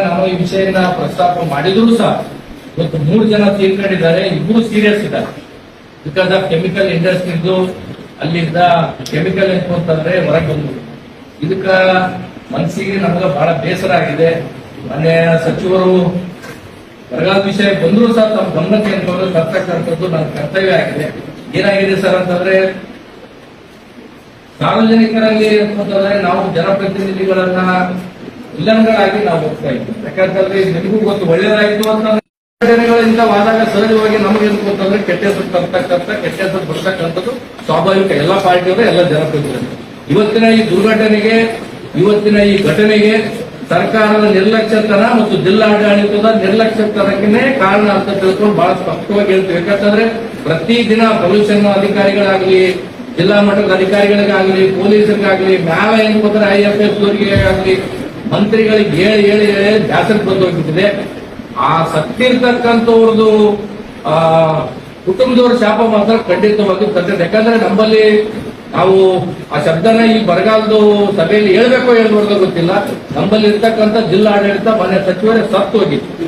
ನಾನು ಈ ವಿಷಯನ ಪ್ರಸ್ತಾಪ ಮಾಡಿದ್ರು ಸಹ ಇವತ್ತು 3 ಜನ ತೀರ್ಕೊಂಡಿದ್ದಾರೆ. ಇಬ್ಬರು ಸೀರಿಯಸ್ ಇದ್ದಾರೆ. ಬಿಕಾಸ್ ಆಫ್ ಕೆಮಿಕಲ್ ಇಂಡಸ್ಟ್ರಿದು ಅಲ್ಲಿದ್ದ ಕೆಮಿಕಲ್ ಅಂತಂದ್ರೆ ಹೊರಗೆ ಬಂದು ಇದಕ್ಕ ಮನಸ್ಸಿಗೆ ನಮ್ಗೆ ಬಹಳ ಬೇಸರ ಆಗಿದೆ. ಮೊನ್ನೆ ಸಚಿವರು ಬರಗಾಲ ವಿಷಯ ಬಂದರೂ ಸಹ ತಮ್ಮ ಗಮನಕ್ಕೆ ಅನ್ಕೊಂಡು ತರ್ತಕ್ಕಂಥದ್ದು ನನ್ನ ಕರ್ತವ್ಯ ಆಗಿದೆ. ಏನಾಗಿದೆ ಸರ್ ಅಂತಂದ್ರೆ ಸಾರ್ವಜನಿಕರಲ್ಲಿ ಅಂತಂದ್ರೆ ನಾವು ಜನಪ್ರತಿನಿಧಿಗಳನ್ನ ವಿಲನ್ಗಳಾಗಿ ನಾವು ಹೋಗ್ತಾ ಇದ್ವಿ. ಯಾಕಂತಂದ್ರೆ ನಿಮಗೂ ಗೊತ್ತು ಒಳ್ಳೇದಾಯ್ತು ಅಂತ ಘಟನೆಗಳಿಂದ ಆದಾಗ ಸಹಜವಾಗಿ ನಮಗೆ ಅಂತಂದ್ರೆ ಕೆಟ್ಟ ಹೆಸರು ತರ್ತಕ್ಕಂಥ ಕೆಟ್ಟ ಹೆಸರು ಬರ್ತಕ್ಕಂಥದ್ದು ಸ್ವಾಭಾವಿಕ. ಎಲ್ಲ ಪಾರ್ಟಿಯವರು ಎಲ್ಲ ಜನಪ್ರತಿನಿಧಿಗಳು. ಇವತ್ತಿನ ಈ ದುರ್ಘಟನೆಗೆ ಇವತ್ತಿನ ಈ ಘಟನೆಗೆ ಸರ್ಕಾರದ ನಿರ್ಲಕ್ಷ್ಯತನ ಮತ್ತು ಜಿಲ್ಲಾಡಳಿತದ ನಿರ್ಲಕ್ಷ್ಯತನಕ್ಕೆ ಕಾರಣ ಅಂತ ತಿಳ್ಕೊಂಡು ಬಹಳ ಸ್ಪಷ್ಟವಾಗಿ ಹೇಳ್ತೀವಿ. ಯಾಕಂತಂದ್ರೆ ಪ್ರತಿದಿನ ಪೊಲ್ಯೂಷನ್ ಅಧಿಕಾರಿಗಳಾಗ್ಲಿ, ಜಿಲ್ಲಾ ಮಟ್ಟದ ಅಧಿಕಾರಿಗಳಿಗಾಗಲಿ, ಪೊಲೀಸರಿಗಾಗಲಿ, ಮ್ಯಾಲ ಏನ್ಕೋತಾರೆ IFS ಅವರಿಗೆ ಆಗಲಿ, ಮಂತ್ರಿಗಳಿಗೆ ಹೇಳಿ ಹೇಳಿ ಹೇಳಿ ಬ್ಯಾಸಕ್ಕೆ ಬಂದು ಹೋಗ್ಬಿಟ್ಟಿದೆ. ಆ ಸತ್ತಿರ್ತಕ್ಕಂಥವ್ರದ್ದು ಕುಟುಂಬದವ್ರ ಶಾಪ ಮಾತ್ರ ಖಂಡಿತವಾಗಿ ಸತ್ಯತೆ. ಯಾಕಂದ್ರೆ ನಮ್ಮಲ್ಲಿ ನಾವು ಆ ಶಬ್ದನ ಈ ಬರಗಾಲದ ಸಭೆಯಲ್ಲಿ ಹೇಳ್ಬೇಕೋ ಹೇಳ್ಬಾರ್ದೋ ಗೊತ್ತಿಲ್ಲ. ನಮ್ಮಲ್ಲಿ ಇರ್ತಕ್ಕಂಥ ಜಿಲ್ಲಾಡಳಿತ ಮಾನ್ಯ ಸಚಿವರೇ ಸತ್ತು ಹೋಗಿತ್ತು.